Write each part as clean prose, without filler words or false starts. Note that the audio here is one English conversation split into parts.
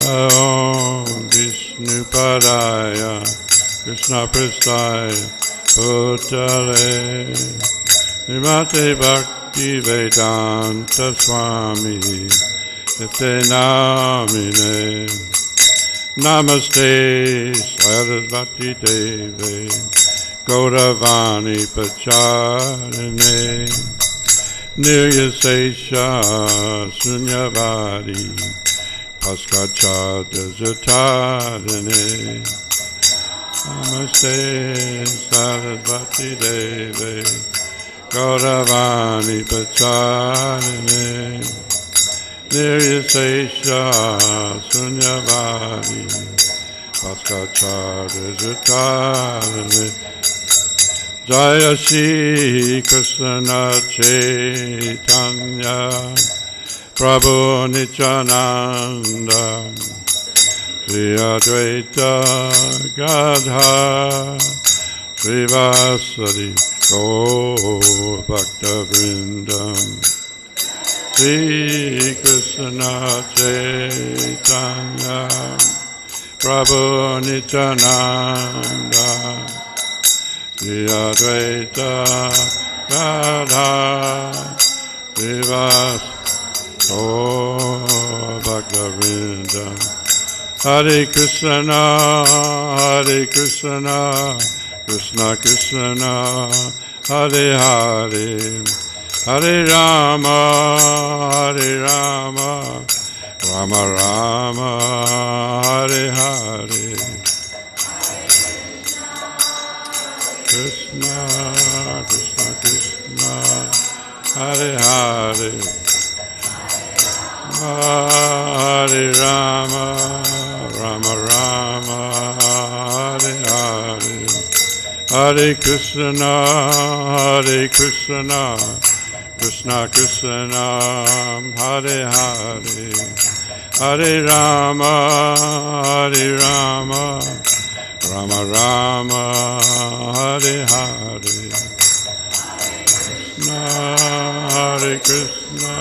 Om Vishnu Padaya Krishna Prasthaya Bhutale Srimate Bhakti Vedanta Swami Ite Namine Namaste Sarasvati Deve Gauravani Pacharine Niryasesha Sunyavadi Paskachada Jatarine Namaste Sarasvati Deve Gauravani Pacharine Niryasesha Sunyavadi Paskachada Jatarine Jaya Shri Krishna Chaitanya Prabhu Nityananda Shri Advaita Gadha Shri Vasari Gaur Bhakta Vrindam Shri Krishna Chaitanya Prabhu Nityananda Shri Advaita Gadha Shri Vasari Gaur Bhakta Vrindam Hare Krishna, Krishna Krishna, Hare Hare, Hare Rama, Rama Rama, Hare Hare. Krishna, Krishna Krishna, Hare Hare, Hare Rama, Rama Rama, Hare Hare. Hare Krishna, Krishna Krishna, Hare Hare. Hare Rama, Rama Rama, Hare Hare. Hare Krishna,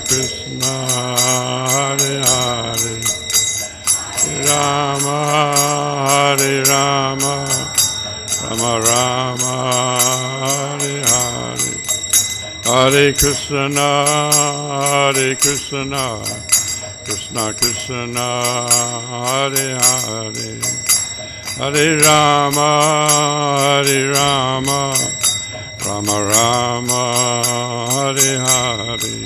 Krishna Hare Hare. Rama, Rama Rama, Hare Hare. Hare Krishna, Krishna Krishna, Hare Hare. Hare Rama, Rama Rama, Hare Hare.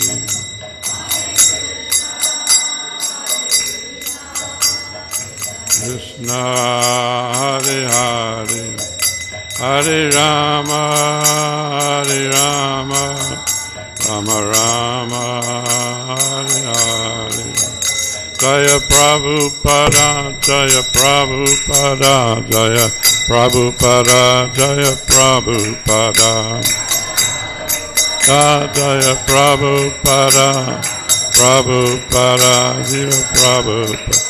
Krishna Hare Hare, Hare Rama, Rama Rama, Hare Hare. Jaya Prabhupada, Jaya Prabhupada, Jaya Prabhupada, Jaya Prabhupada. Jaya Prabhupada, Prabhupada, Jaya Prabhupada.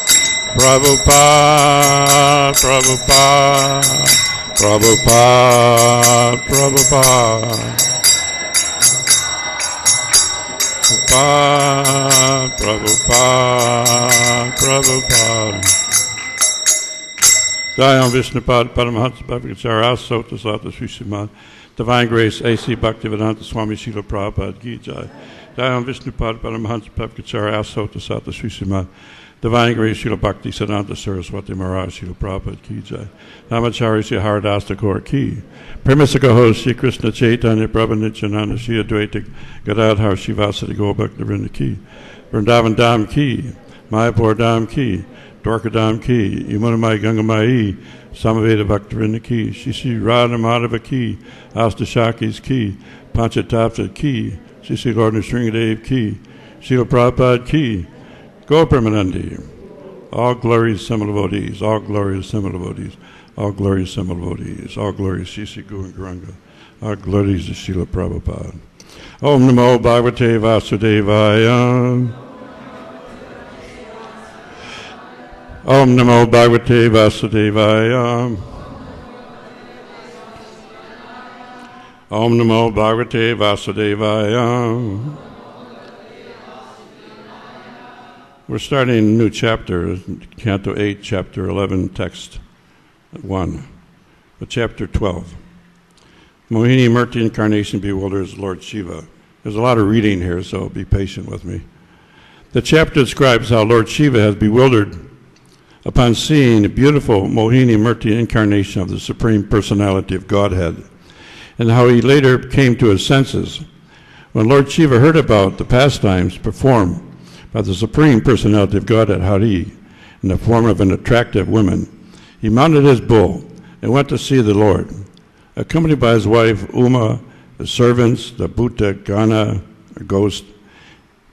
Prabhupada, Prabhupada, Prabhupada, Prabhupada, Prabhupada, Prabhupada. Jayam Vishnupad Paramahansa Bhavacharya Sota Sata Srimad Divine Grace A.C. Bhaktivedanta Swami Srila Prabhupada Ki Jai. Jayam Vishnupad Paramahansa Bhavacharya Sota Sata Srimad Divine Grace Srila Bhaktisiddhanta Saraswati Maharaj Srila Prabhupada Ki Jai. Namacharya Sri Haridas Thakur Ki. Premisaka host Sri Krishna Chaitanya Prabhu Nityananda Sri Advaita Gadadhar Shivasati Gaur Bhakta Vrinda Ki. Vrindavan Dham Ki. Mayapur Dham Ki. Dwarka Dham Ki. Yamunamai Gangamai. Samaveda Bhakta Vrinda Ki. Shri Radha Madhava Ki. Astashakis Ki. Panchatapsa Ki. Shri Lord Nrsingadev Ki. Srila Prabhupada Ki. Go Premanandi. All glories, Simul devotees. All glories, Simul devotees. All glories, Simul devotees. All glories, Sisi Gu and Garanga. All glories to Srila Prabhupada. Om Namo Bhagavate Vasudevaya. Om Namo Bhagavate Vasudevaya. Om Namo Bhagavate Vasudevaya. We're starting a new chapter, Canto 8, Chapter 11, Text 1, Chapter 12. Mohini Murti incarnation bewilders Lord Shiva. There's a lot of reading here, so be patient with me. The chapter describes how Lord Shiva has bewildered upon seeing the beautiful Mohini Murti incarnation of the Supreme Personality of Godhead, and how he later came to his senses. When Lord Shiva heard about the pastimes performed by the Supreme Personality of Godhead, Hari, in the form of an attractive woman, he mounted his bull and went to see the Lord. Accompanied by his wife, Uma, the servants, the Bhuta, Gana, or ghost,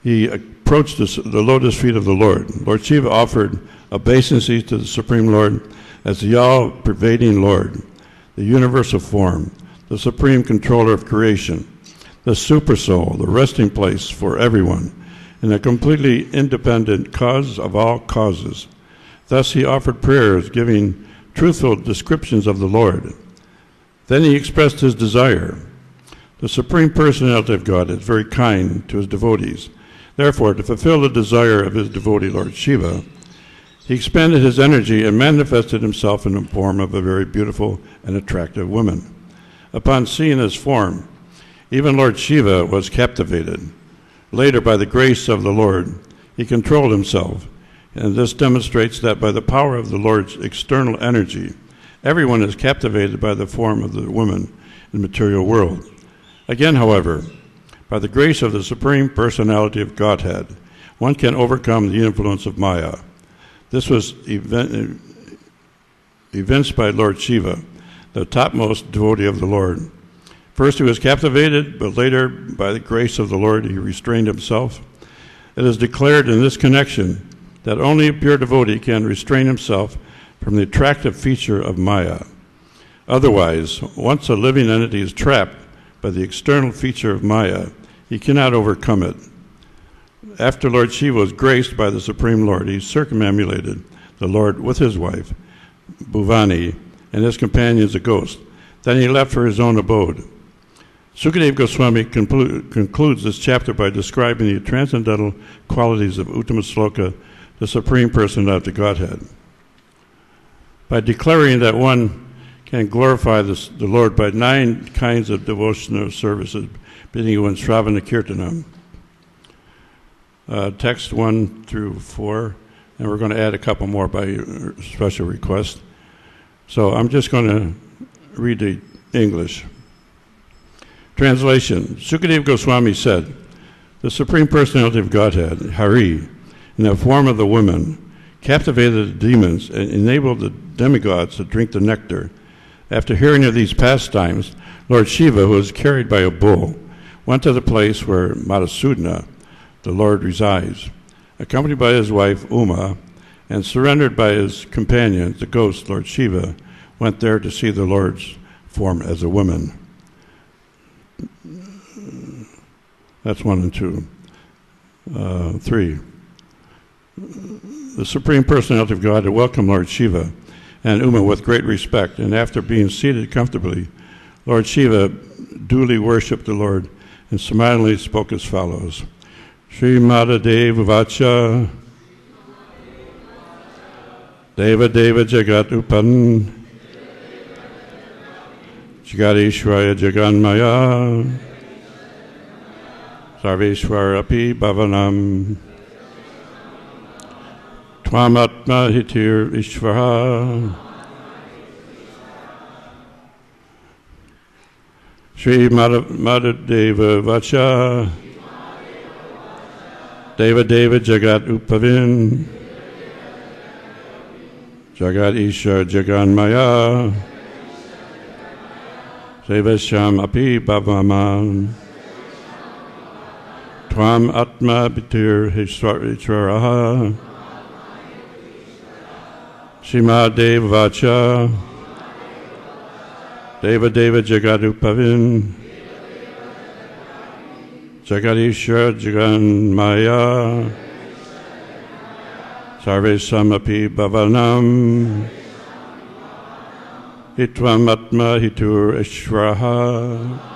he approached the lotus feet of the Lord. Lord Shiva offered obeisances to the Supreme Lord as the all-pervading Lord, the universal form, the supreme controller of creation, the supersoul, the resting place for everyone, and a completely independent cause of all causes. Thus he offered prayers giving truthful descriptions of the Lord. Then he expressed his desire. The Supreme Personality of God is very kind to his devotees. Therefore, to fulfill the desire of his devotee, Lord Shiva, he expended his energy and manifested himself in the form of a very beautiful and attractive woman. Upon seeing his form, even Lord Shiva was captivated. Later, by the grace of the Lord, he controlled himself, and this demonstrates that by the power of the Lord's external energy, everyone is captivated by the form of the woman in the material world. Again, however, by the grace of the Supreme Personality of Godhead, one can overcome the influence of Maya. This was evinced by Lord Shiva, the topmost devotee of the Lord. First he was captivated, but later, by the grace of the Lord, he restrained himself. It is declared in this connection that only a pure devotee can restrain himself from the attractive feature of Maya. Otherwise, once a living entity is trapped by the external feature of Maya, he cannot overcome it. After Lord Shiva was graced by the Supreme Lord, he circumambulated the Lord with his wife, Bhuvani, and his companions, the ghost. Then he left for his own abode. Sukadeva Goswami concludes this chapter by describing the transcendental qualities of Uttama Sloka, the Supreme Personality of Godhead. By declaring that one can glorify the Lord by 9 kinds of devotional services, beginning with Shravana Kirtanam. Text 1 through 4, and we're going to add a couple more by special request. So I'm just going to read the English. Translation. Sukadeva Goswami said, the Supreme Personality of Godhead, Hari, in the form of the woman, captivated the demons and enabled the demigods to drink the nectar. After hearing of these pastimes, Lord Shiva, who was carried by a bull, went to the place where Madhusudana, the Lord, resides. Accompanied by his wife, Uma, and surrendered by his companions, the ghost, Lord Shiva, went there to see the Lord's form as a woman. That's 1 and 2. 3. The Supreme Personality of God welcomed Lord Shiva and Uma with great respect, and after being seated comfortably, Lord Shiva duly worshipped the Lord and smilingly spoke as follows. Srimad Bhagavatam Deva Deva Jagat Upan Jagadishvaya Jaganmaya Sarveshwarapi Bhavanam Tvam Atma Hitir Ishvara Sri Madhadeva Vacha Deva Deva Jagat Upavin Jagat Isha Jaganmaya Sevasham Api Bhavaman Tvam Atma Bitir Hishvaraha Srimad Vacha Deva Deva Jagadupavin Jagadisha Jaganmaya Sarve Samapi Bhavanam Hitvam Atma Hitur Ishvaraha.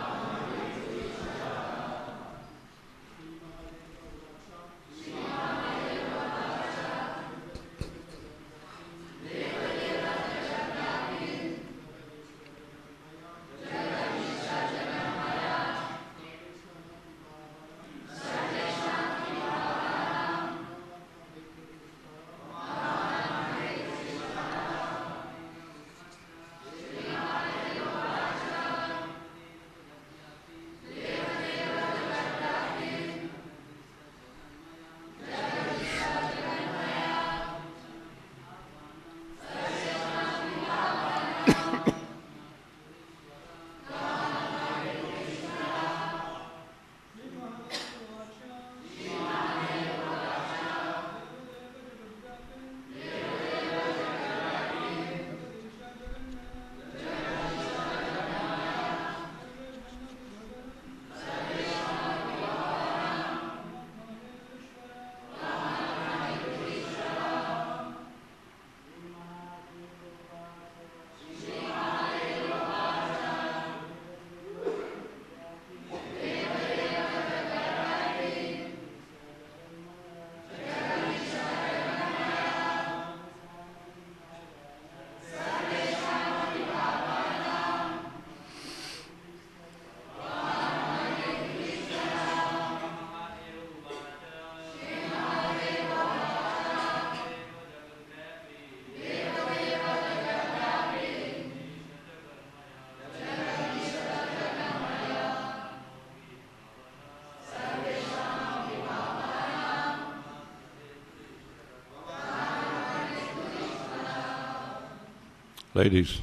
Ladies.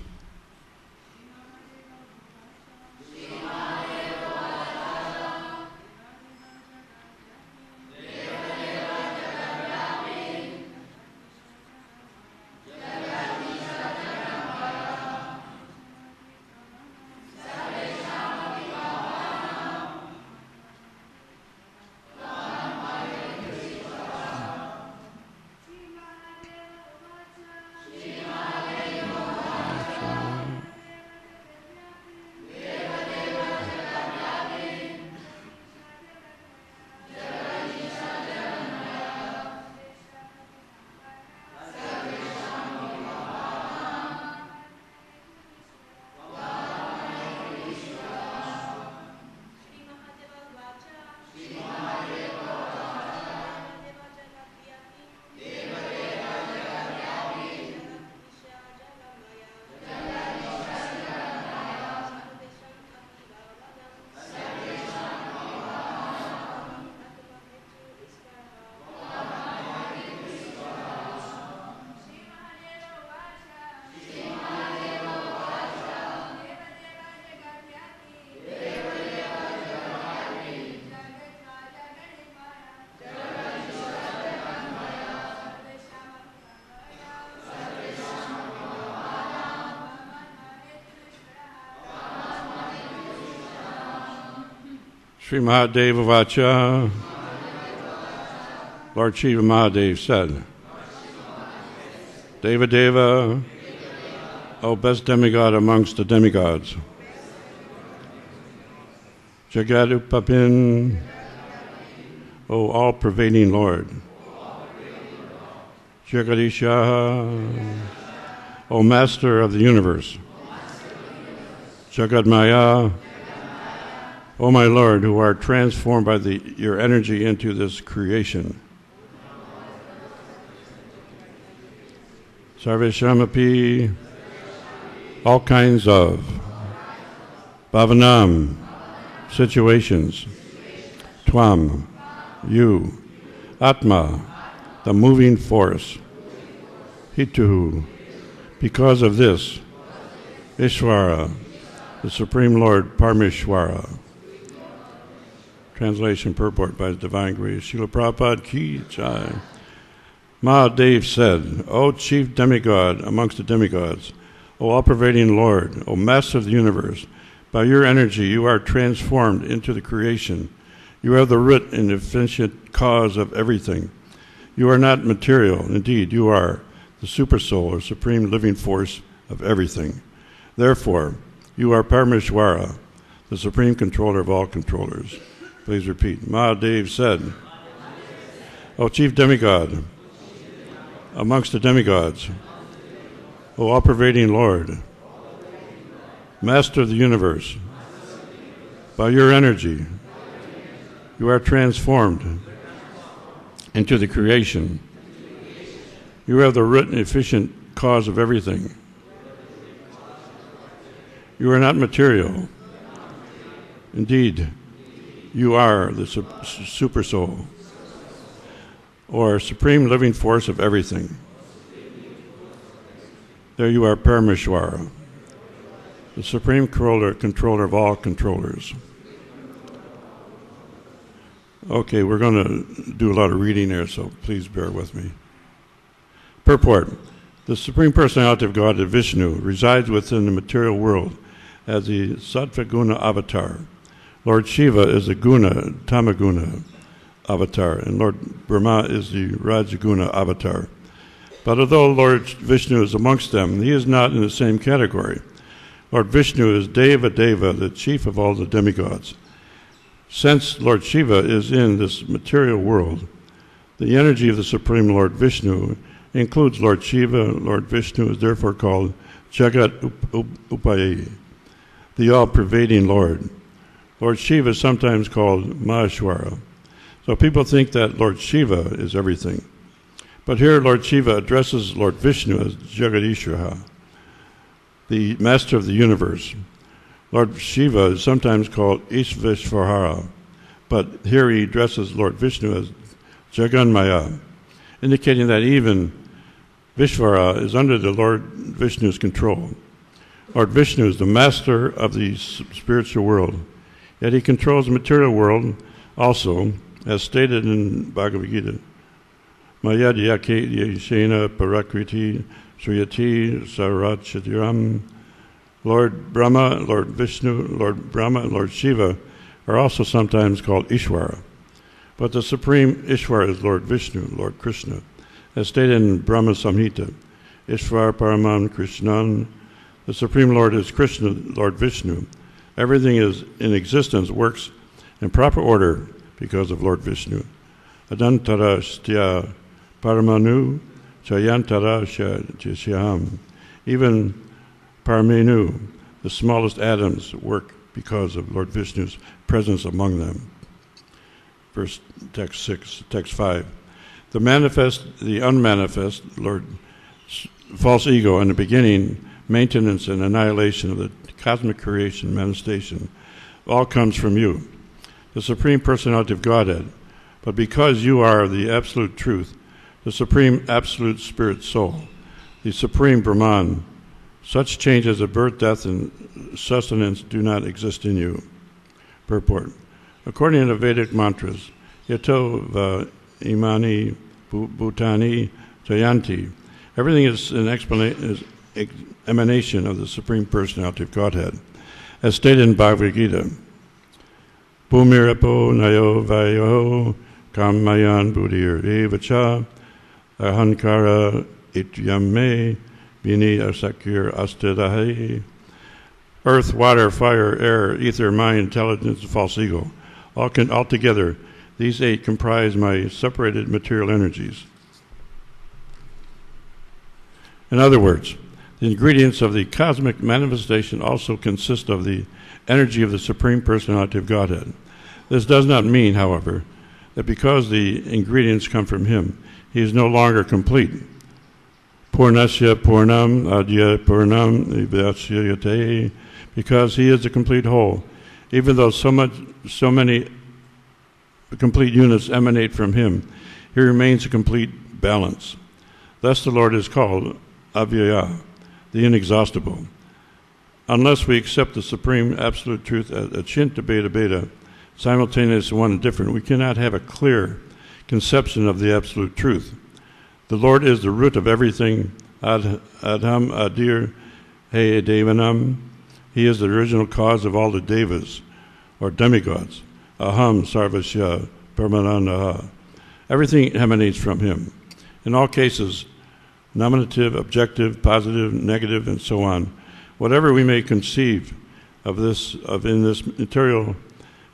Srimad Bhagavatam. Lord Shiva Mahadev said, Deva Deva, O best demigod amongst the demigods. Jagadupapin, O all-pervading Lord. Jagadisha, O Master of the universe. Jagadmaya, O my Lord, who are transformed by your energy into this creation. Sarveshamapi, all kinds of bhavanam, situations. Tvam, you. Atma, the moving force. Hitu, because of this. Ishvara, the Supreme Lord Parameshwara. Translation purport by His Divine Grace. Srila Prabhupada Ki Jai. Mahadev said, O chief demigod amongst the demigods, O all-pervading Lord, O Master of the universe, by your energy you are transformed into the creation. You are the root and efficient cause of everything. You are not material. Indeed, you are the supersoul or supreme living force of everything. Therefore, you are Parameshwara, the supreme controller of all controllers. Please repeat. Mahadev said, O chief demigod amongst the demigods, O all-pervading Lord, Master of the universe, by your energy, you are transformed into the creation. You are the root and efficient cause of everything. You are not material. Indeed, you are the super soul, or supreme living force of everything. There you are Parameshwara, the supreme controller of all controllers. Okay, we're going to do a lot of reading here, so please bear with me. Purport. The Supreme Personality of Godhead, Vishnu, resides within the material world as the Sattva Guna avatar. Lord Shiva is the Guna, Tamaguna avatar, and Lord Brahma is the Rajaguna avatar. But although Lord Vishnu is amongst them, he is not in the same category. Lord Vishnu is Deva Deva, the chief of all the demigods. Since Lord Shiva is in this material world, the energy of the Supreme Lord Vishnu includes Lord Shiva. Lord Vishnu is therefore called Jagat Upaye, the all-pervading Lord. Lord Shiva is sometimes called Maheshwara. So people think that Lord Shiva is everything. But here Lord Shiva addresses Lord Vishnu as Jagadishwaha, the master of the universe. Lord Shiva is sometimes called Ishveshvara, but here he addresses Lord Vishnu as Jaganmaya, indicating that even Vishvara is under the Lord Vishnu's control. Lord Vishnu is the master of the spiritual world, yet he controls the material world also, as stated in Bhagavad Gita. Mayadhyake yeshena parakriti sriyati sarachatiram. Lord Brahma, Lord Vishnu, Lord Brahma, and Lord Shiva are also sometimes called Ishvara. But the supreme Ishvara is Lord Vishnu, Lord Krishna, as stated in Brahma Samhita. Ishvara Paraman Krishnan. The Supreme Lord is Krishna, Lord Vishnu. Everything is in existence, works in proper order because of Lord Vishnu. Adantara Stya Paramanu Chayantara Shyam. Even Paramenu, the smallest atoms, work because of Lord Vishnu's presence among them. Verse text 6, text 5. The manifest, the unmanifest, Lord, false ego, in the beginning, maintenance and annihilation of the cosmic creation manifestation, all comes from you, the Supreme Personality of Godhead. But because you are the Absolute Truth, the Supreme Absolute Spirit Soul, the Supreme Brahman, such changes of birth, death, and sustenance do not exist in you. Purport. According to the Vedic mantras, Yato va imani bhutani jayanti, everything is an emanation of the Supreme Personality of Godhead. As stated in Bhagavad Gita, Bhumirapo nayo vayo kamayan buddhir evacha ahankara ityame vini asakir astadahi. Earth, water, fire, air, ether, mind, intelligence, and false ego. Altogether, these 8 comprise my separated material energies. In other words, the ingredients of the cosmic manifestation also consist of the energy of the Supreme Personality of Godhead. This does not mean, however, that because the ingredients come from him, he is no longer complete. Purnasya Purnam Adya Purnam Vyachyate, because he is a complete whole. Even though so many complete units emanate from him, he remains a complete balance. Thus the Lord is called Avyaya, the inexhaustible. Unless we accept the Supreme Absolute Truth as Achinta Beta Beta, simultaneous one and different, we cannot have a clear conception of the Absolute Truth. The Lord is the root of everything. Adham Adir He Devanam. He is the original cause of all the devas, or demigods. Aham Sarvasya Paramananaha. Everything emanates from him. In all cases, nominative, objective, positive, negative, and so on, whatever we may conceive of in this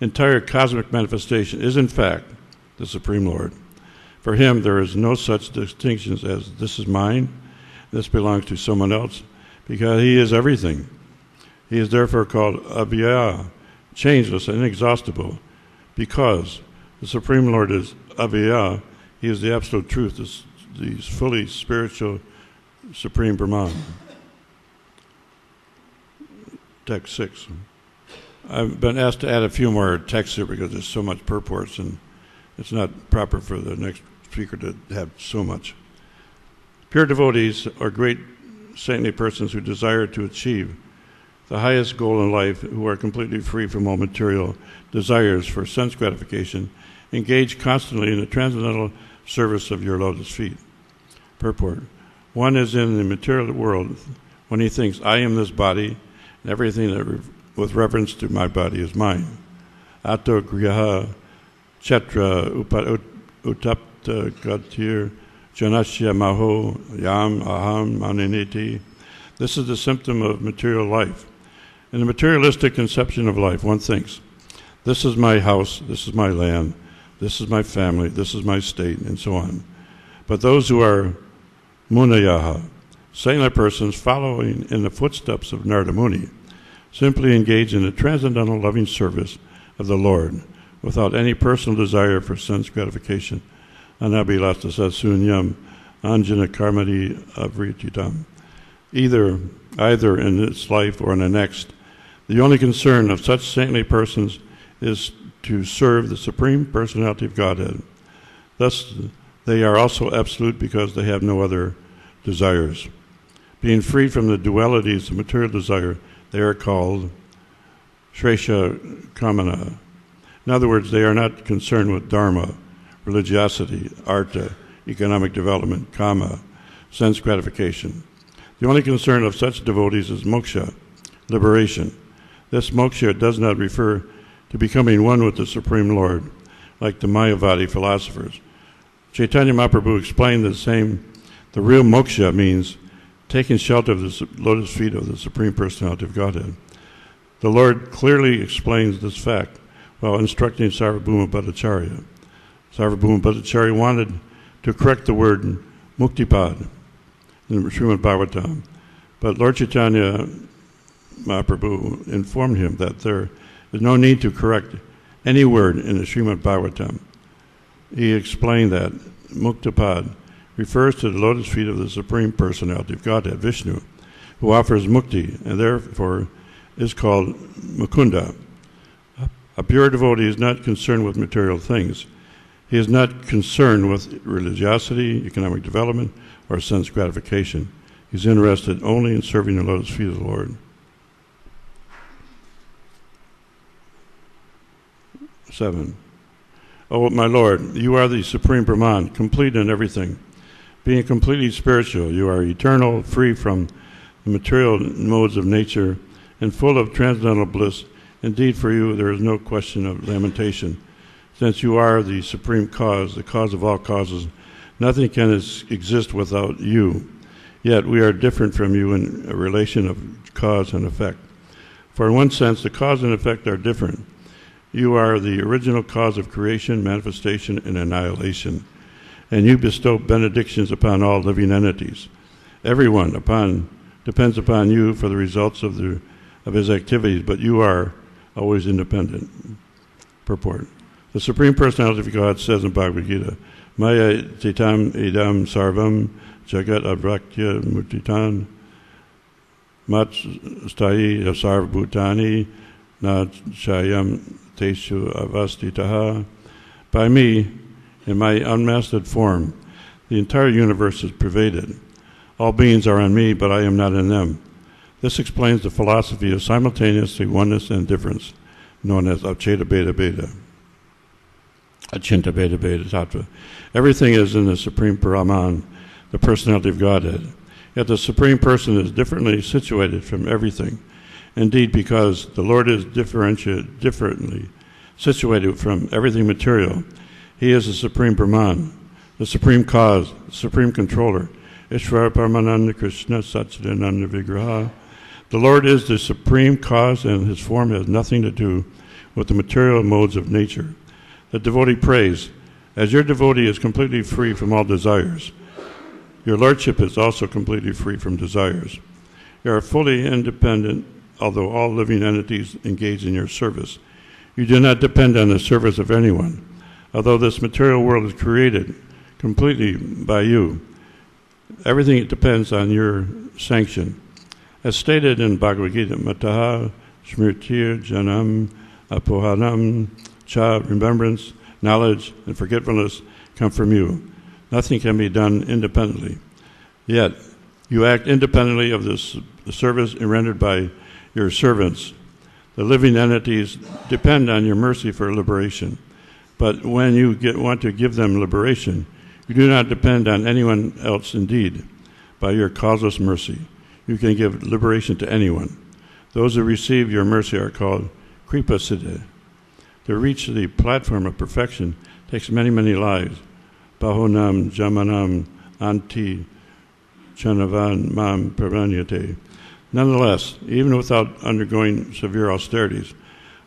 entire cosmic manifestation is in fact the Supreme Lord. For him, there is no such distinctions as this is mine, this belongs to someone else, because he is everything. He is therefore called Avyaya, changeless and inexhaustible, because the Supreme Lord is Avyaya. He is the Absolute Truth, the fully spiritual Supreme Brahman. Text 6. I've been asked to add a few more texts here because there's so much purports, and it's not proper for the next speaker to have so much. Pure devotees are great saintly persons who desire to achieve the highest goal in life, who are completely free from all material desires for sense gratification, engage constantly in the transcendental service of your lotus feet. Purport. One is in the material world when he thinks, I am this body, and everything that with reference to my body is mine. Ato griha chetra utapta gatir janasya maho yam aham maniniti. This is the symptom of material life. In the materialistic conception of life, one thinks, this is my house, this is my land, this is my family, this is my state, and so on. But those who are munayaha, saintly persons following in the footsteps of Narada Muni, simply engage in the transcendental loving service of the Lord without any personal desire for sense gratification. Anabilasta sasunyam anjana karmati avritidam. Either in this life or in the next, the only concern of such saintly persons is to serve the Supreme Personality of Godhead. Thus, they are also absolute because they have no other desires. Being freed from the dualities of material desire, they are called Shresha Kamana. In other words, they are not concerned with dharma, religiosity, artha, economic development, kama, sense gratification. The only concern of such devotees is moksha, liberation. This moksha does not refer to becoming one with the Supreme Lord, like the Mayavadi philosophers. Chaitanya Mahaprabhu explained the real moksha means taking shelter of the lotus feet of the Supreme Personality of Godhead. The Lord clearly explains this fact while instructing Sarvabhauma Bhattacharya. Sarvabhauma Bhattacharya wanted to correct the word muktipad in Srimad Bhagavatam, but Lord Chaitanya Mahaprabhu informed him that there is no need to correct any word in the Srimad Bhagavatam. He explained that muktipad refers to the lotus feet of the Supreme Personality of Godhead, Vishnu, who offers mukti, and therefore is called Mukunda. A pure devotee is not concerned with material things. He is not concerned with religiosity, economic development, or sense gratification. He's interested only in serving the lotus feet of the Lord. 7. Oh, my Lord, you are the Supreme Brahman, complete in everything. Being completely spiritual, you are eternal, free from the material modes of nature, and full of transcendental bliss. Indeed, for you there is no question of lamentation. Since you are the supreme cause, the cause of all causes, nothing can exist without you. Yet we are different from you in a relation of cause and effect. For in one sense, the cause and effect are different. You are the original cause of creation, manifestation, and annihilation, and you bestow benedictions upon all living entities. Everyone depends upon you for the results of his activities, but you are always independent. Purport. The Supreme Personality of God says in Bhagavad Gita, Maya titam idam sarvam jagat advaktya mutitan mat stayi sarvabhutani na chayam teshu avastitaha. By me, in my unmastered form, the entire universe is pervaded. All beings are in me, but I am not in them. This explains the philosophy of simultaneously oneness and difference, known as Achinta Bheda Bheda. Achinta Bheda Bheda Tattva. Everything is in the Supreme Brahman, the personality of Godhead. Yet the Supreme Person is differently situated from everything. Indeed, because the Lord is differently situated from everything material, He is the Supreme Brahman, the Supreme Cause, the Supreme Controller. Ishvara Paramananda Krishna Satchidananda Vigraha. The Lord is the Supreme Cause, and His form has nothing to do with the material modes of nature. The devotee prays, as your devotee is completely free from all desires, your Lordship is also completely free from desires. You are fully independent, although all living entities engage in your service. You do not depend on the service of anyone. Although this material world is created completely by you, everything depends on your sanction. As stated in Bhagavad Gita, Mataha, Smritir, Janam, Apohanam, Cha, remembrance, knowledge, and forgetfulness come from you. Nothing can be done independently. Yet, you act independently of the service rendered by your servants. The living entities depend on your mercy for liberation. But when you want to give them liberation, you do not depend on anyone else. Indeed, by your causeless mercy, you can give liberation to anyone. Those who receive your mercy are called Kripa Siddha. To reach the platform of perfection takes many, many lives. Bahonam Jamanam Anti Chanavan Mam Pravanyate. Nonetheless, even without undergoing severe austerities,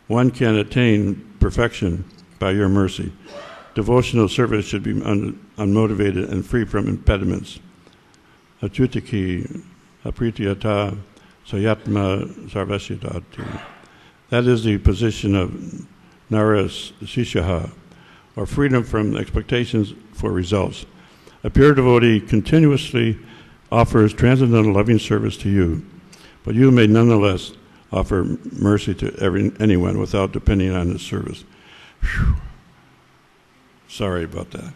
one can attain perfection by your mercy. Devotional service should be unmotivated and free from impediments. Achutaki apritiyata sayatma sarvasyadati. That is the position of narasishaha, or freedom from expectations for results. A pure devotee continuously offers transcendental loving service to you, but you may nonetheless offer mercy to anyone without depending on his service. Whew. Sorry about that.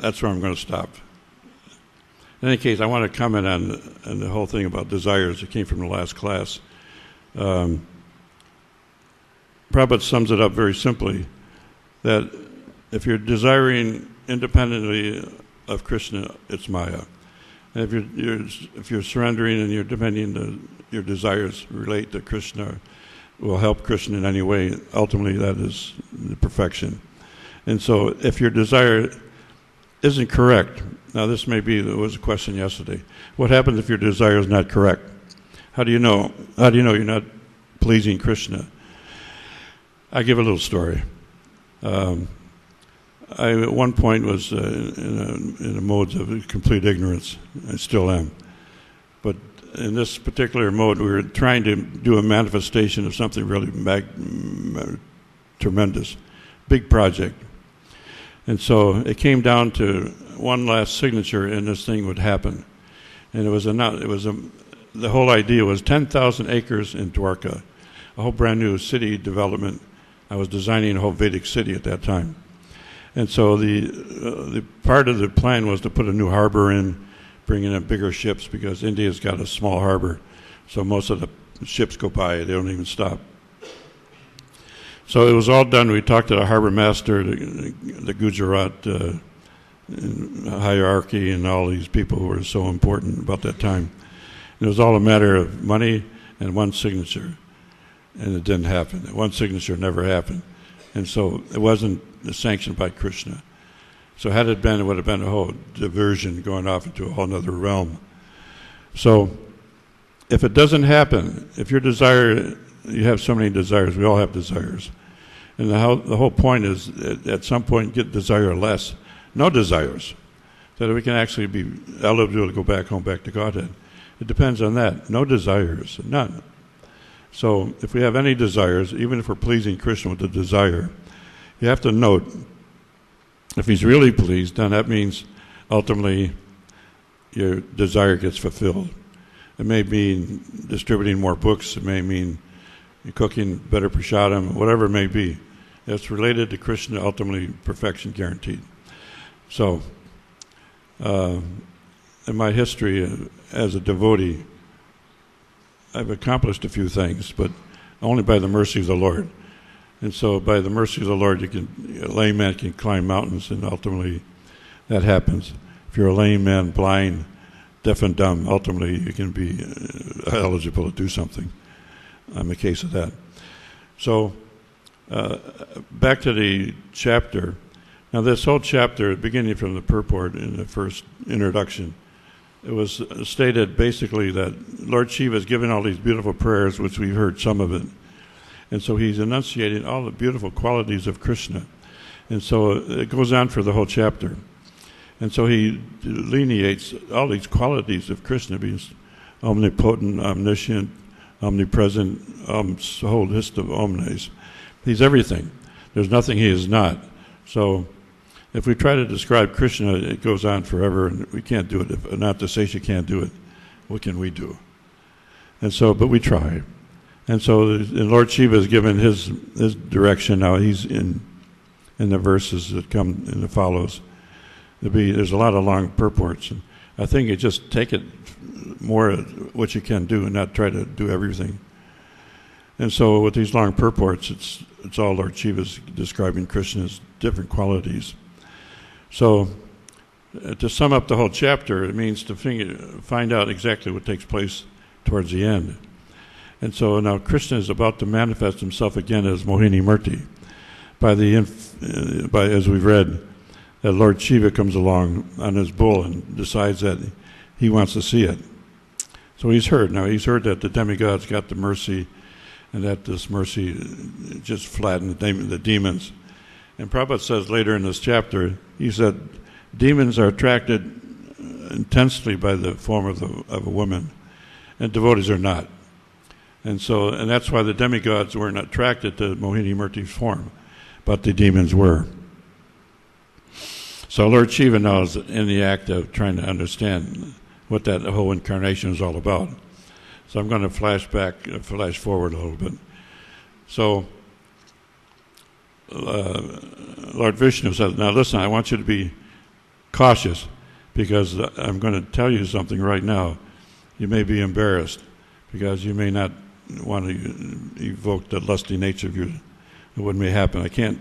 That's where I'm going to stop. In any case, I want to comment on the whole thing about desires. It came from the last class. Prabhupada sums it up very simply, that if you're desiring independently of Krishna, it's Maya. And if you're surrendering and you're depending your desires relate to Krishna, will help Krishna in any way, ultimately that is the perfection. And so if your desire isn't correct, now this there was a question yesterday, what happens if your desire is not correct? How do you know you're not pleasing Krishna? I give a little story. I at one point was in a mode of complete ignorance. I still am. But in this particular mode, we were trying to do a manifestation of something really tremendous, big project. And so it came down to one last signature, and this thing would happen. And the whole idea was 10,000 acres in Dwarka, a whole brand new city development. I was designing a whole Vedic city at that time. And so the part of the plan was to put a new harbor in, bring in bigger ships, because India's got a small harbor. So most of the ships go by, they don't even stop. So it was all done. We talked to the harbor master, the Gujarat hierarchy, and all these people who were so important about that time. And it was all a matter of money and one signature. And it didn't happen. One signature never happened. And so it wasn't sanctioned by Krishna. So had it been, it would have been a whole diversion going off into a whole other realm. So if it doesn't happen, if your desire, you have so many desires, we all have desires. And the whole point is at some point get desire less, no desires, so that we can actually be eligible to go back home, back to Godhead. It depends on that. No desires, none. So if we have any desires, even if we're pleasing Krishna with the desire, you have to note, if he's really pleased, then that means ultimately your desire gets fulfilled. It may mean distributing more books. It may mean cooking better prasadam, whatever it may be. It's related to Krishna, ultimately perfection guaranteed. So in my history as a devotee, I've accomplished a few things, but only by the mercy of the Lord. And so by the mercy of the Lord, a lame man can climb mountains, and ultimately that happens. If you're a lame man, blind, deaf and dumb, ultimately you can be eligible to do something. I'm a case of that. So back to the chapter. Now this whole chapter, beginning from the purport in the first introduction, it was stated basically that Lord Shiva has given all these beautiful prayers, which we've heard some of it. And so he's enunciating all the beautiful qualities of Krishna. And so it goes on for the whole chapter. And so he delineates all these qualities of Krishna, being omnipotent, omniscient, omnipresent, whole list of omnes. He's everything. There's nothing he is not. So if we try to describe Krishna, it goes on forever, and we can't do it. If Anantasesha can't do it, what can we do? And so, but we try. And so Lord Shiva has given his direction. Now he's in the verses that come in the follows. There's a lot of long purports, and I think you just take it more what you can do and not try to do everything. And so with these long purports, it's all Lord Shiva's describing Krishna's different qualities. So to sum up the whole chapter, it means to find out exactly what takes place towards the end. And so now Krishna is about to manifest himself again as Mohini Murti. As we've read, that Lord Shiva comes along on his bull and decides that he wants to see it. So he's heard. Now he's heard that the demigods got the mercy, and that this mercy just flattened the demons. And Prabhupada says later in this chapter, he said, demons are attracted intensely by the form of a woman, and devotees are not. And that's why the demigods weren't attracted to Mohini Murti's form, but the demons were. So Lord Shiva now is in the act of trying to understand what that whole incarnation is all about. So I'm going to flash forward a little bit. So Lord Vishnu says, now listen, I want you to be cautious, because I'm going to tell you something right now. You may be embarrassed because you may not want to evoke the lusty nature of what may happen. I can't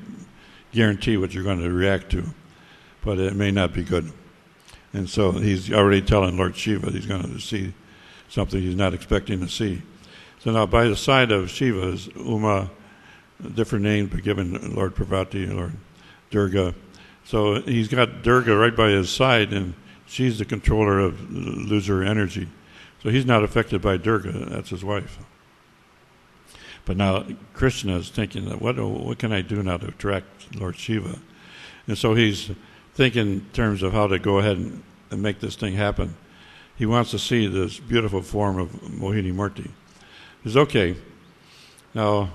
guarantee what you're going to react to, but it may not be good. And so he's already telling Lord Shiva he's going to see something he's not expecting to see. So now by the side of Shiva is Uma, different names but given Lord Parvati and Lord Durga. So he's got Durga right by his side, and she's the controller of illusory energy. So he's not affected by Durga. That's his wife. But now Krishna is thinking, what can I do now to attract Lord Shiva? And so he's thinking in terms of how to go ahead and make this thing happen. He wants to see this beautiful form of Mohini Murti. He says, okay, now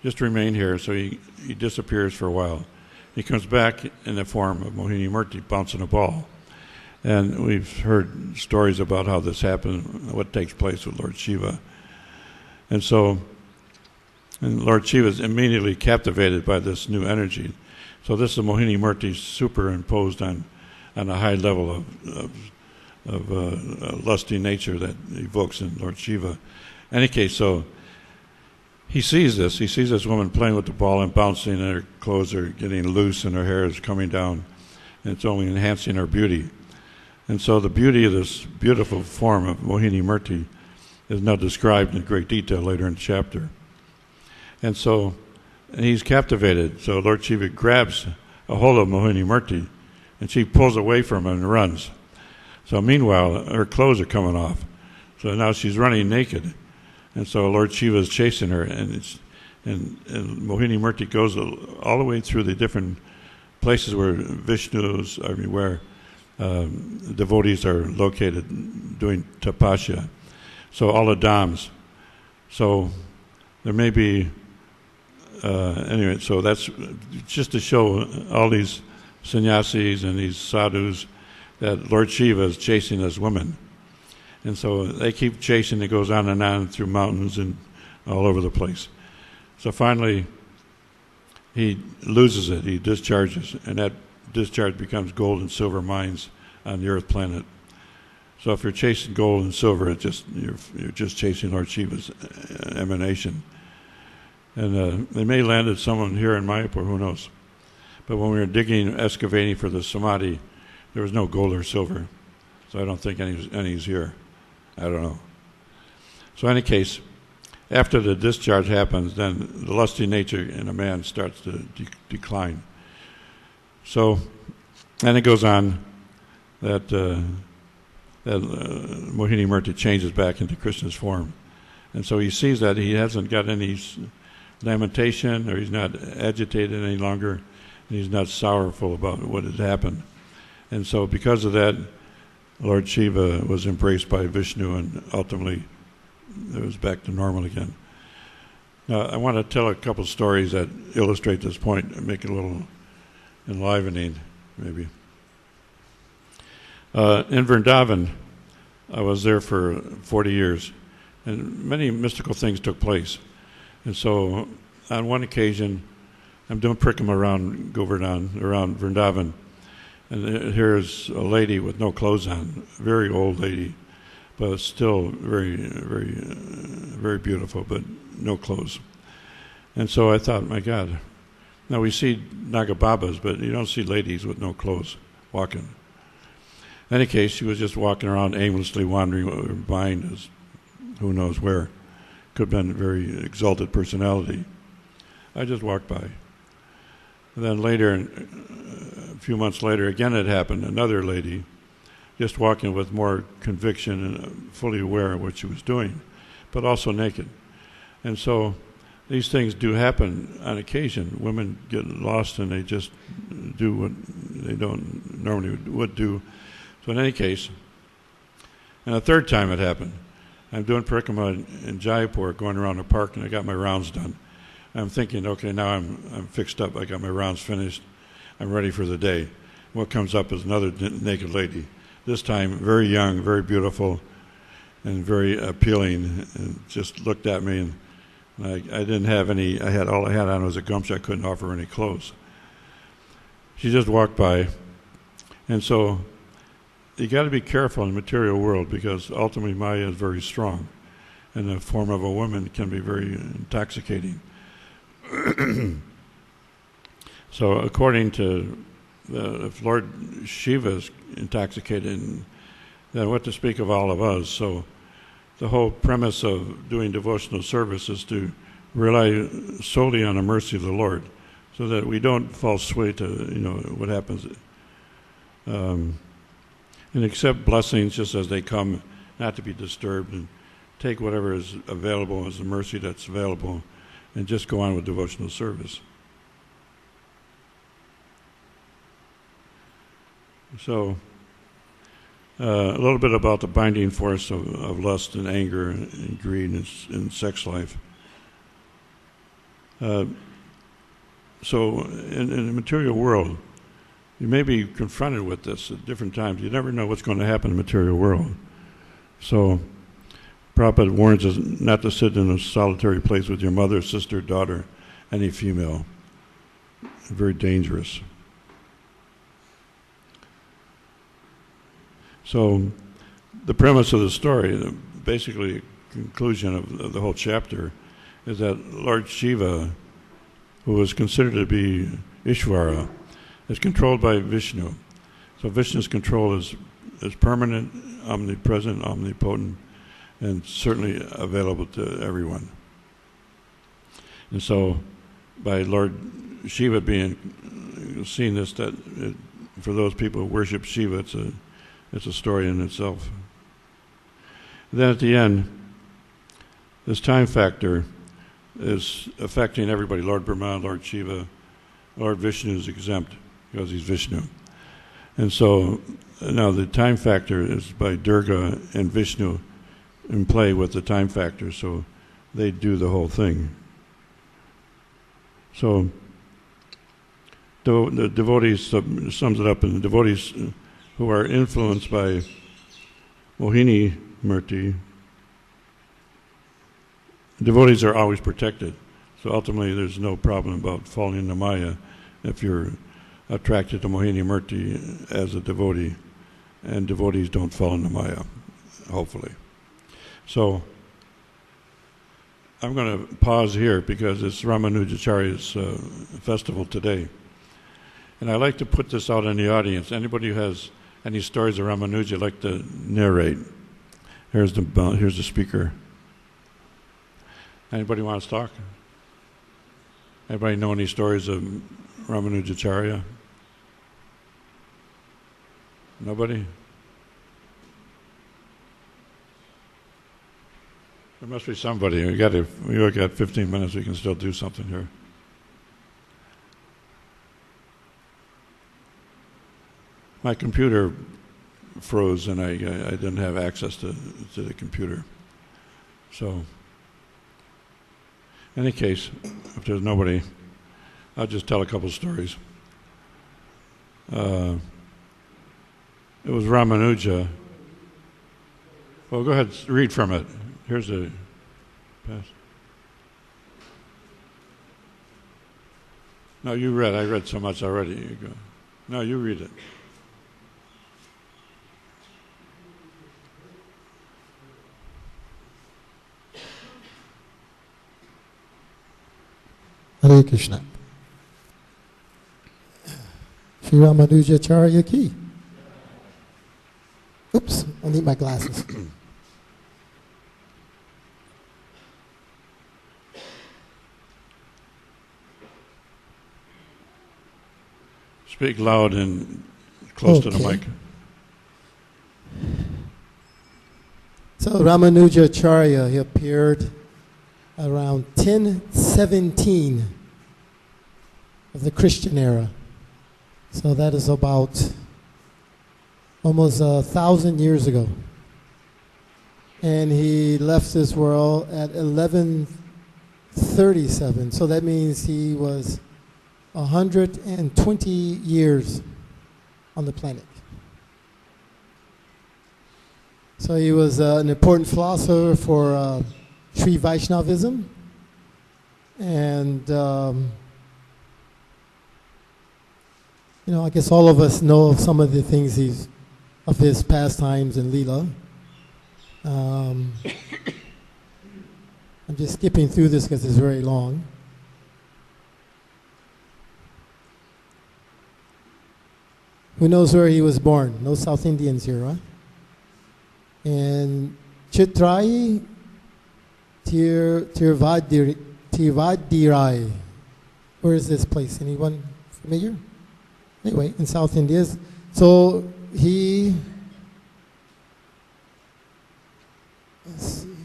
just remain here. So he disappears for a while. He comes back in the form of Mohini Murti, bouncing a ball. And we've heard stories about how this happened, what takes place with Lord Shiva. And Lord Shiva is immediately captivated by this new energy. So this is Mohini Murti superimposed on a high level of lusty nature that evokes in Lord Shiva. In any case, so he sees this. He sees this woman playing with the ball and bouncing, and her clothes are getting loose and her hair is coming down, and it's only enhancing her beauty. And so the beauty of this beautiful form of Mohini Murti is now described in great detail later in the chapter. And so he's captivated. So Lord Shiva grabs a hold of Mohini Murti, and she pulls away from him and runs. So meanwhile, her clothes are coming off. So now she's running naked. And so Lord Shiva is chasing her, and Mohini Murti goes all the way through the different places where where devotees are located doing tapasya. So all the dhams. So there may be anyway. So that's just to show all these sannyasis and these sadhus that Lord Shiva is chasing this woman. And so they keep chasing. It goes on and on through mountains and all over the place. So finally, he loses it. He discharges, and that discharge becomes gold and silver mines on the Earth planet. So if you're chasing gold and silver, you're just chasing Lord Shiva's emanation. And they may land at someone here in Mayapur, who knows? But when we were excavating for the samadhi, there was no gold or silver. So I don't think any's here. I don't know. So in any case, after the discharge happens, then the lusty nature in a man starts to decline. So, and it goes on that Mohini Murti changes back into Krishna's form. And so he sees that he hasn't got any lamentation, or he's not agitated any longer, and he's not sorrowful about what had happened. And so because of that, Lord Shiva was embraced by Vishnu, and ultimately it was back to normal again. Now, I want to tell a couple stories that illustrate this point and make it a little enlivening, maybe. In Vrindavan, I was there for 40 years, and many mystical things took place. And so on one occasion, I'm doing parikramā around Govardhan, around Vrindavan, and here's a lady with no clothes on, a very old lady, but still very, very, very beautiful, but no clothes. And so I thought, my God, now we see Nagababas, but you don't see ladies with no clothes walking. In any case, she was just walking around aimlessly, wandering. Her mind is who knows where. Could have been a very exalted personality. I just walked by. And then later, a few months later, again it happened. Another lady, just walking with more conviction and fully aware of what she was doing, but also naked. And so these things do happen on occasion. Women get lost and they just do what they don't normally would do. So in any case, and a third time it happened. I'm doing parikramā in Jaipur, going around the park, and I got my rounds done. I'm thinking, okay, now I'm fixed up. I got my rounds finished. I'm ready for the day. What comes up is another naked lady. This time, very young, very beautiful, and very appealing, and just looked at me. And I didn't have any. All I had on was a gumshoe. I couldn't offer her any clothes. She just walked by, and so you got to be careful in the material world because ultimately Maya is very strong, and the form of a woman can be very intoxicating. So according to if Lord Shiva is intoxicated, then what to speak of all of us? So the whole premise of doing devotional service is to rely solely on the mercy of the Lord, so that we don't fall sway to what happens, and accept blessings just as they come, not to be disturbed, and take whatever is available as the mercy that's available, and just go on with devotional service. So, a little bit about the binding force of lust and anger and greed and sex life. So, in the material world, you may be confronted with this at different times. You never know what's going to happen in the material world. So, Prabhupada warns us not to sit in a solitary place with your mother, sister, daughter, any female. Very dangerous. So, the premise of the story, basically conclusion of the whole chapter, is that Lord Shiva, who is considered to be Ishvara, is controlled by Vishnu. So Vishnu's control is permanent, omnipresent, omnipotent, and certainly available to everyone. And so by Lord Shiva being seeing this, that for those people who worship Shiva, it's a story in itself. And then at the end, this time factor is affecting everybody. Lord Brahma, Lord Shiva, Lord Vishnu is exempt because he's Vishnu. And so now the time factor is by Durga and Vishnu in play with the time factor, so they do the whole thing. So the devotees sums it up, and the devotees who are influenced by Mohini Murti, devotees are always protected. So ultimately there's no problem about falling into Maya if you're attracted to Mohini Murti as a devotee, and devotees don't fall into Maya, hopefully. So I'm going to pause here because it's Ramanujacharya's festival today. And I'd like to put this out in the audience. Anybody who has any stories of Ramanuja like to narrate? Here's the speaker. Anybody wants to talk? Anybody know any stories of Ramanujacharya? Nobody? There must be somebody. We got 15 minutes. We can still do something here. My computer froze, and I didn't have access to the computer. So, in any case, if there's nobody, I'll just tell a couple stories. It was Ramanuja. Well, go ahead, read from it. Here's the pass. No, you read. I read so much already. You go. No, you read it. Hare Krishna. Sri Ramanujacharya ki. Oops, I need my glasses. Speak loud and close to the mic. So Ramanujacharya, he appeared around 1017 of the Christian era. So that is about almost 1,000 years ago. And he left this world at 1137. So that means he was 120 years on the planet. So he was an important philosopher for Sri Vaishnavism, and I guess all of us know some of the things he's of his pastimes in Leela. I'm just skipping through this because it's very long. Who knows where he was born? No South Indians here, huh? And Chitrai Tiruvadirai. Where is this place? Anyone familiar? Anyway, in South India. So he, let's see here.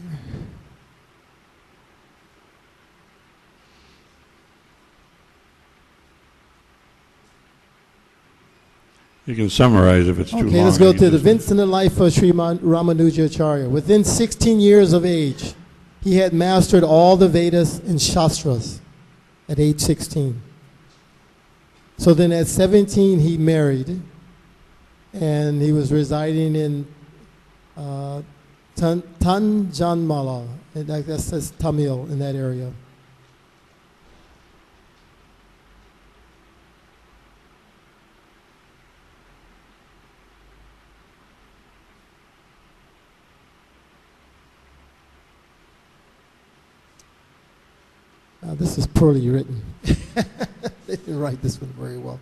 You can summarize if it's too long. Okay, let's go to the events in the life of Sri Ramanujacharya. Within 16 years of age, he had mastered all the Vedas and Shastras at age 16. So then at 17, he married, and he was residing in Tanjanmala, and that says Tamil in that area. This is poorly written. They didn't write this one very well.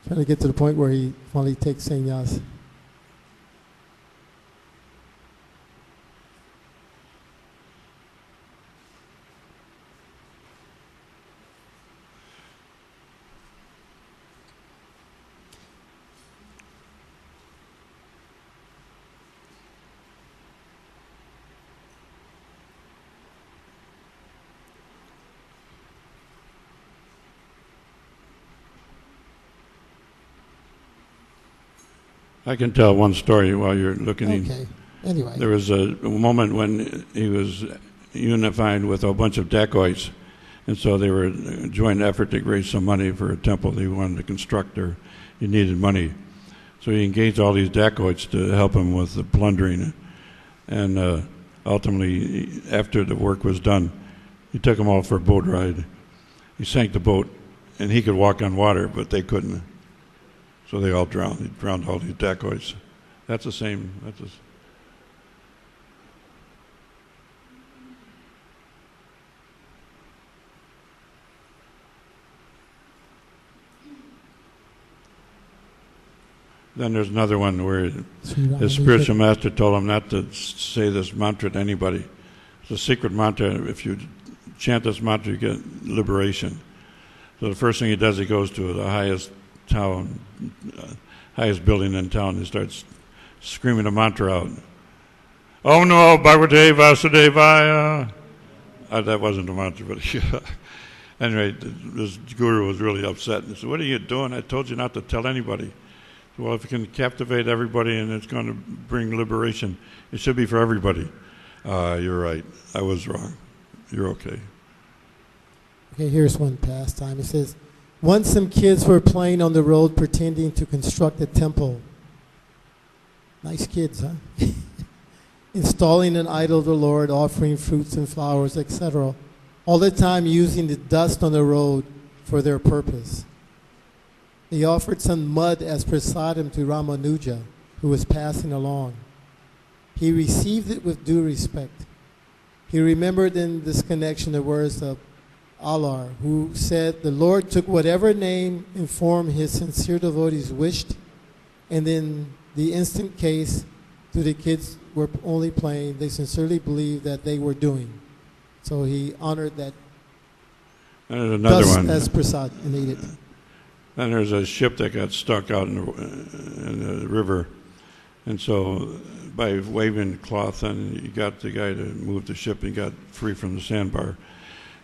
Trying to get to the point where he finally takes sannyas. I can tell one story while you're looking. Okay. Anyway. There was a moment when he was unified with a bunch of dacoits, and so they were a joint effort to raise some money for a temple they wanted to construct, or he needed money. So he engaged all these dacoits to help him with the plundering, and ultimately, after the work was done, he took them all for a boat ride. He sank the boat, and he could walk on water, but they couldn't. So they all drowned. He drowned all these dacoits. That's the same. Then there's another one where his spiritual master told him not to say this mantra to anybody. It's a secret mantra. If you chant this mantra, you get liberation. So the first thing he does, he goes to the highest building in town. He starts screaming a mantra out. Om no Bhagavate Vasudevaya. That wasn't a mantra, but anyway, this guru was really upset. He said, "What are you doing? I told you not to tell anybody." Said, "Well, if you can captivate everybody and it's going to bring liberation, it should be for everybody." You're right. I was wrong. You're okay. Okay, here's one pastime. It says, once some kids were playing on the road pretending to construct a temple. Nice kids, huh? Installing an idol of the Lord, offering fruits and flowers, etc. All the time using the dust on the road for their purpose. They offered some mud as prasadam to Ramanuja, who was passing along. He received it with due respect. He remembered in this connection the words of Allah, who said, the Lord took whatever name and form his sincere devotees wished, and in the instant case, to the kids were only playing, they sincerely believed that they were doing. So he honored that dust as prasad and ate it. Then there's a ship that got stuck out in the river, and so by waving cloth, and you got the guy to move the ship and got free from the sandbar.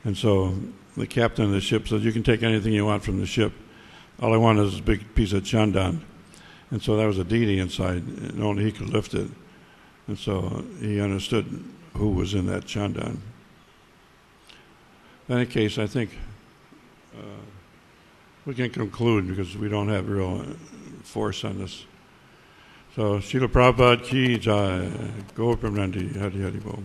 And so the captain of the ship says, "You can take anything you want from the ship. All I want is a big piece of chandan." And so that was a deity inside, and only he could lift it. And so he understood who was in that chandan. In any case, I think we can conclude because we don't have real force on this. So, Srila Prabhupada ki jai, Go Brahmanandi, Hari Hari Bol.